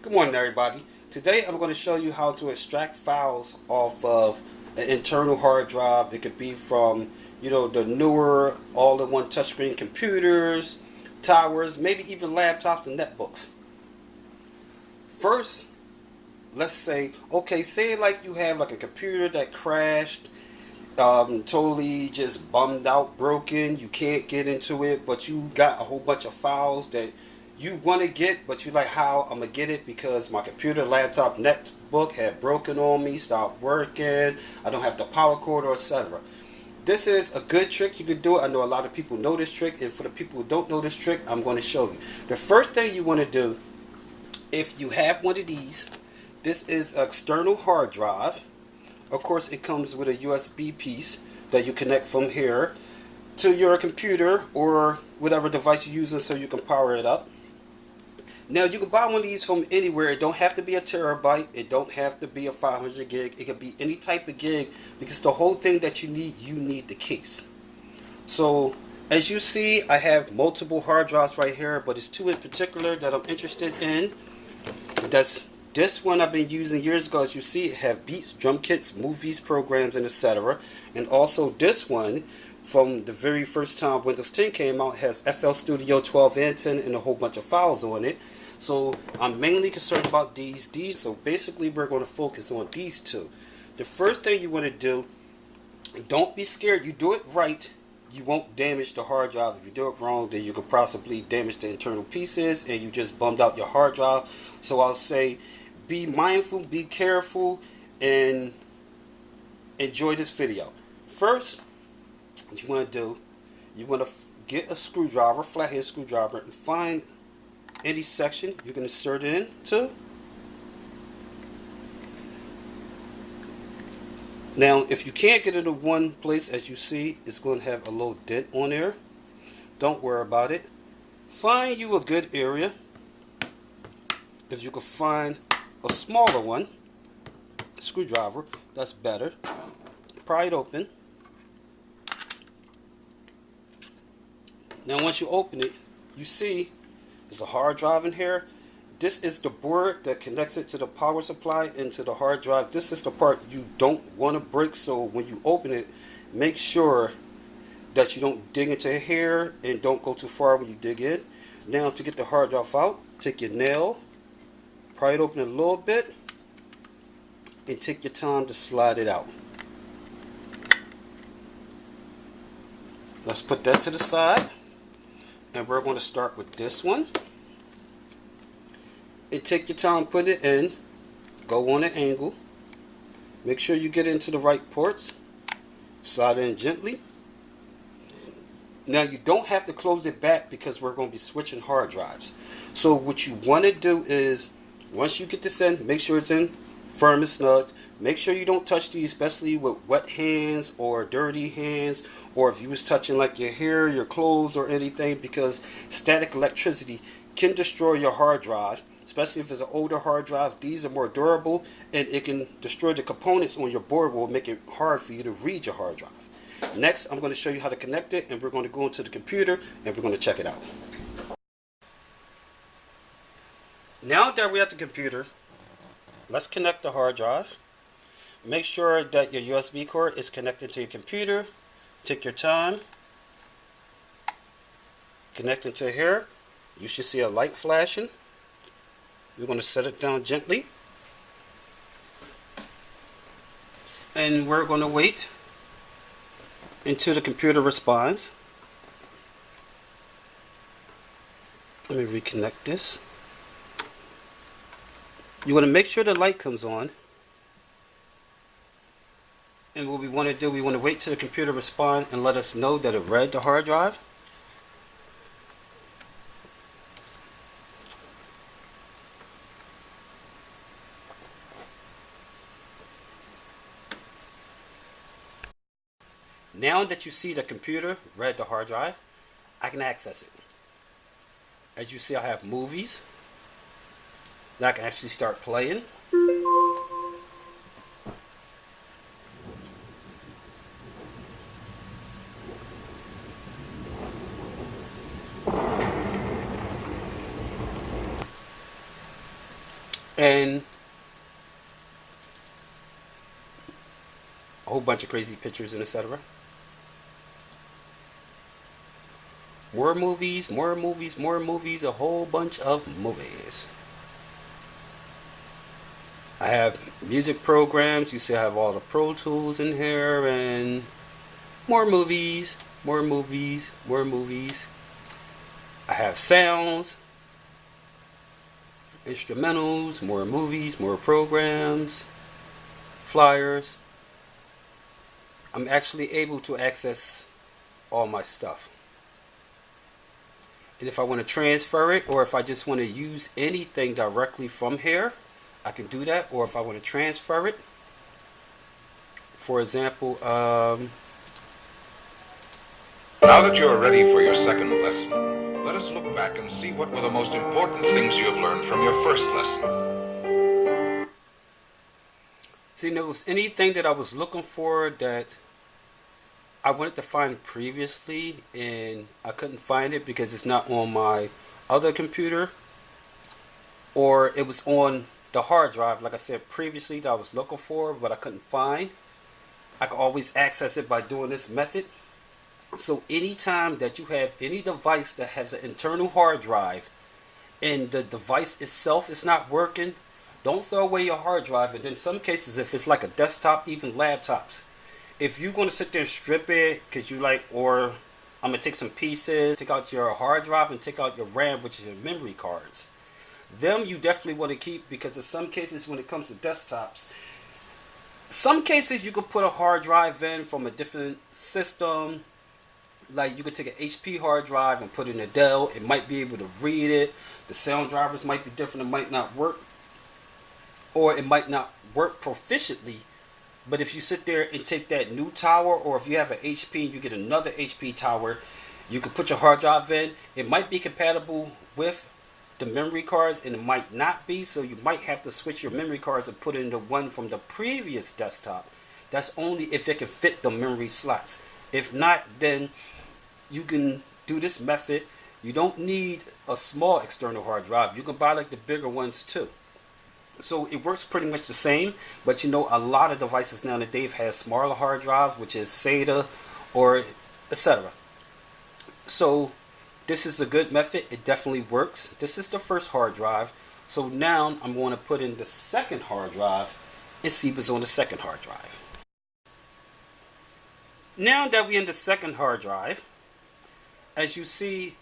Good morning, everybody. Today I'm going to show you how to extract files off of an internal hard drive. It could be from, the newer all-in-one touchscreen computers, towers, maybe even laptops and netbooks. First, let's say, say like you have like a computer that crashed, totally just bummed out, broken. You can't get into it, but you got a whole bunch of files that you want to get, but you're like, how I'm gonna get it because my computer, laptop, netbook had broken on me, stopped working. I don't have the power cord or etc. This is a good trick. You can do it. I know a lot of people know this trick, and for the people who don't know this trick, I'm going to show you. The first thing you want to do, if you have one of these, this is an external hard drive. Of course, it comes with a USB piece that you connect from here to your computer or whatever device you're using so you can power it up. Now, you can buy one of these from anywhere. It don't have to be a terabyte. It don't have to be a 500 gig. It could be any type of gig, because the whole thing that you need the case. So, as you see, I have multiple hard drives right here, but it's two in particular that I'm interested in. That's this one I've been using years ago. As you see, it have beats, drum kits, movies, programs, and etc. And also this one, from the very first time Windows 10 came out, has FL Studio 12 and 10 and a whole bunch of files on it. So I'm mainly concerned about these. So basically we're going to focus on these two. The first thing you want to do, don't be scared. You do it right, you won't damage the hard drive. If you do it wrong, then you could possibly damage the internal pieces and you just bummed out your hard drive. So I'll say be mindful, be careful, and enjoy this video. First, what you want to do, you want to get a screwdriver, flathead screwdriver, and find any section you can insert it into. Now, if you can't get it in one place, as you see, it's going to have a little dent on there. Don't worry about it. Find you a good area. If you can find a smaller one, screwdriver, that's better. Pry it open. Now, once you open it, you see there's a hard drive in here. This is the board that connects it to the power supply into the hard drive. This is the part you don't want to break, so when you open it, make sure that you don't dig into here and don't go too far when you dig in. Now, to get the hard drive out, take your nail, pry it open a little bit, and take your time to slide it out. Let's put that to the side. And we're going to start with this one. And take your time, put it in. Go on an angle. Make sure you get into the right ports. Slide in gently. Now, you don't have to close it back because we're going to be switching hard drives. So what you want to do is, once you get this in, make sure it's in firm and snug. Make sure you don't touch these, especially with wet hands or dirty hands, or if you was touching like your hair, your clothes, or anything, because static electricity can destroy your hard drive, especially if it's an older hard drive. These are more durable, and it can destroy the components on your board, will make it hard for you to read your hard drive. Next, I'm going to show you how to connect it, and we're going to go into the computer, and we're going to check it out. Now that we're at the computer, let's connect the hard drive. Make sure that your USB cord is connected to your computer. Take your time. Connecting to here. You should see a light flashing. We're going to set it down gently. And we're going to wait until the computer responds. Let me reconnect this. You want to make sure the light comes on. And what we want to do, we want to wait till the computer responds and let us know that it read the hard drive. Now that you see the computer read the hard drive, I can access it. As you see, I have movies that I can actually start playing. and a whole bunch of crazy pictures and etc. More movies, more movies, more movies, a whole bunch of movies. I have music programs. You see I have all the Pro Tools in here, and more movies, more movies, more movies. I have sounds, instrumentals, more movies, more programs, flyers. I'm actually able to access all my stuff. And if I want to transfer it, or if I just want to use anything directly from here, I can do that. Or if I want to transfer it, for example, now that you're ready for your second lesson, let us look back and see what were the most important things you have learned from your first lesson. See, there was anything that I was looking for that I wanted to find previously, and I couldn't find it because it's not on my other computer, or it was on the hard drive, like I said previously, that I was looking for, but I couldn't find. I can always access it by doing this method. So anytime that you have any device that has an internal hard drive and the device itself is not working, don't throw away your hard drive. And in some cases, if it's like a desktop, even laptops, if you're going to sit there and strip it because you like, or I'm going to take some pieces, take out your hard drive and take out your RAM, which is your memory cards. Them you definitely want to keep, because in some cases when it comes to desktops, some cases you could put a hard drive in from a different system. Like you could take an HP hard drive and put it in a Dell. It might be able to read it. The sound drivers might be different. It might not work. Or it might not work proficiently. But if you sit there and take that new tower, or if you have an HP and you get another HP tower, you could put your hard drive in. It might be compatible with the memory cards and it might not be. So you might have to switch your memory cards and put in the one from the previous desktop. That's only if it can fit the memory slots. If not, then you can do this method. You don't need a small external hard drive. You can buy like the bigger ones too. So it works pretty much the same, but you know, a lot of devices nowadays have smaller hard drives, which is SATA or etc. So this is a good method. It definitely works. This is the first hard drive. So now I'm going to put in the second hard drive and see what's on the second hard drive. Now that we're in the second hard drive, as you see,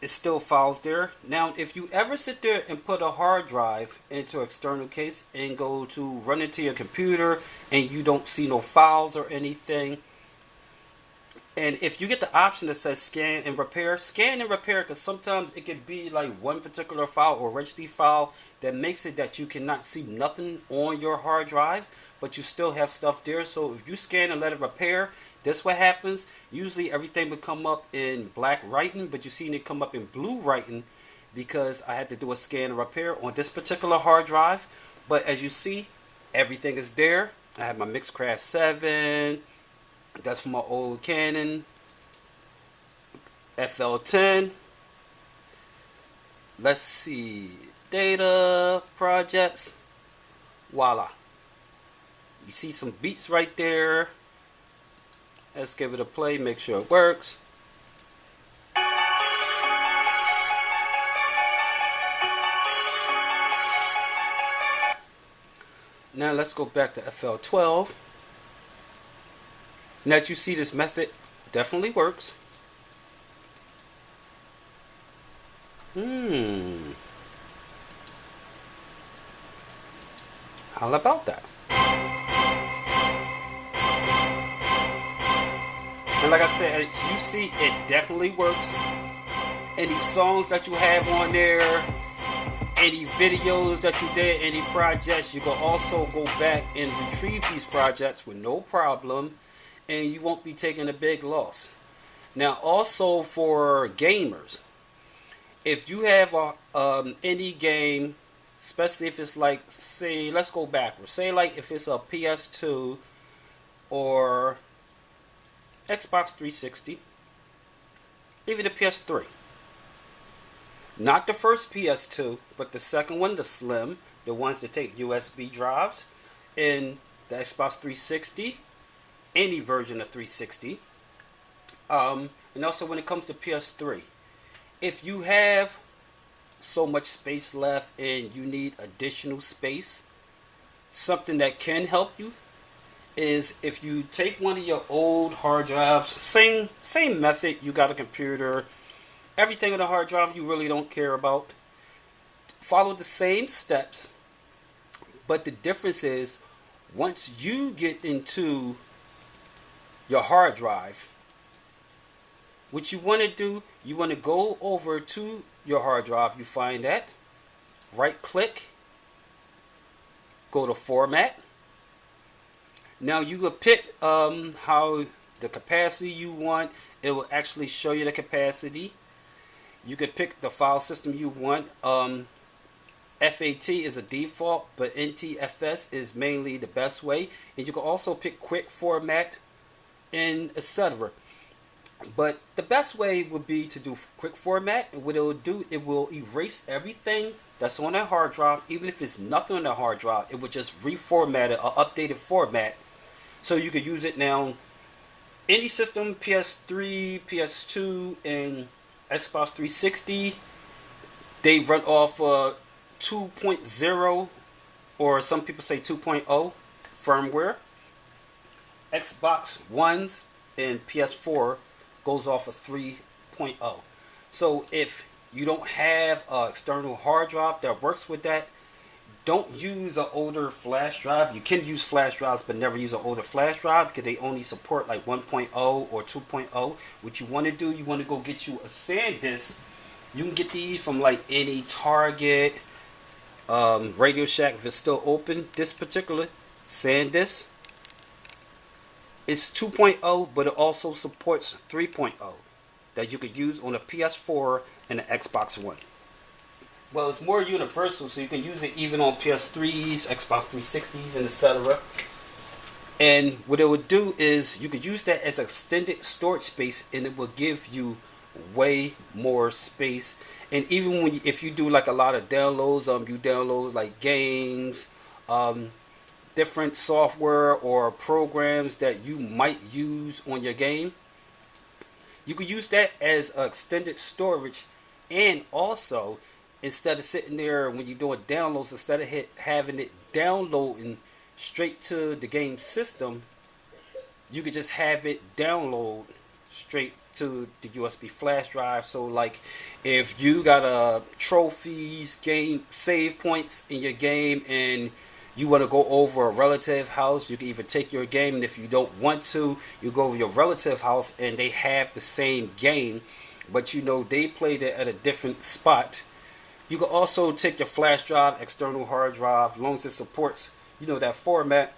it's still files there. Now, if you ever sit there and put a hard drive into an external case and go to run into your computer and you don't see no files or anything, and if you get the option that says scan and repair, because sometimes it could be like one particular file or registry file that makes it that you cannot see nothing on your hard drive, but you still have stuff there. So if you scan and let it repair, this what happens. Usually everything would come up in black writing, but you see it come up in blue writing because I had to do a scan and repair on this particular hard drive. But as you see, everything is there. I have my Mixcraft 7. That's from my old Canon FL10. Let's see. Data, projects. Voila. You see some beats right there. Let's give it a play, make sure it works. Now let's go back to FL12. Now that you see, this method definitely works. How about that? And like I said, as you see, it definitely works. Any songs that you have on there, any videos that you did, any projects, you can also go back and retrieve these projects with no problem, and you won't be taking a big loss. Now, also for gamers, if you have any game, especially if it's like, say, let's go backwards. Say like if it's a PS2 or Xbox 360, even the PS3. Not the first PS2, but the second one, the Slim, the ones that take USB drives, and the Xbox 360, any version of 360. And also when it comes to PS3, if you have so much space left and you need additional space, something that can help you is if you take one of your old hard drives, same method, you got a computer, everything on the hard drive you really don't care about, follow the same steps, but the difference is once you get into your hard drive, what you want to do, you want to go over to your hard drive, you find that, right click, go to format. Now you can pick how the capacity you want. It will actually show you the capacity. You can pick the file system you want. FAT is a default, but NTFS is mainly the best way. And you can also pick quick format and etc. But the best way would be to do quick format. And what it will do, it will erase everything that's on that hard drive. Even if it's nothing on the hard drive, it would just reformat it, or updated format. So you could use it now. Any system, PS3, PS2, and Xbox 360, they run off 2.0, or some people say 2.0 firmware. Xbox Ones and PS4 goes off of 3.0. So if you don't have an external hard drive that works with that, don't use an older flash drive. You can use flash drives, but never use an older flash drive because they only support like 1.0 or 2.0. What you want to do, you want to go get you a SanDisk. You can get these from like any Target, Radio Shack if it's still open. This particular SanDisk, it's 2.0, but it also supports 3.0 that you could use on a PS4 and an Xbox One. Well, it's more universal, so you can use it even on PS3s, Xbox 360s, and etc. And what it would do is you could use that as extended storage space, and it will give you way more space. And even when if you do like a lot of downloads, you download like games, different software or programs that you might use on your game, you could use that as extended storage. And also, instead of sitting there when you're doing downloads, instead of having it downloading straight to the game system, you could just have it download straight to the USB flash drive. So like if you got trophies, game save points in your game, and you want to go over a relative house, you can even take your game, and if you don't want to, you go over your relative house and they have the same game, but you know they played it at a different spot. You can also take your flash drive, external hard drive, as long as it supports, that format,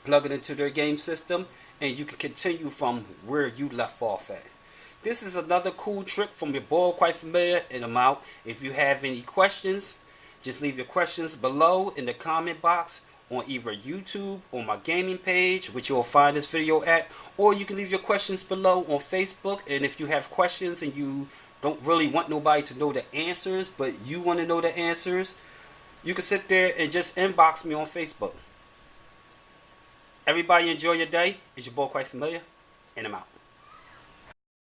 plug it into their game system, and you can continue from where you left off at. This is another cool trick from your boy, Quite Familiar, and I'm out. If you have any questions, just leave your questions below in the comment box on either YouTube or my gaming page, which you'll find this video at, or you can leave your questions below on Facebook. And if you have questions and you don't really want nobody to know the answers, but you want to know the answers, you can sit there and just inbox me on Facebook. Everybody enjoy your day. It's your boy Quite Familiar, and I'm out.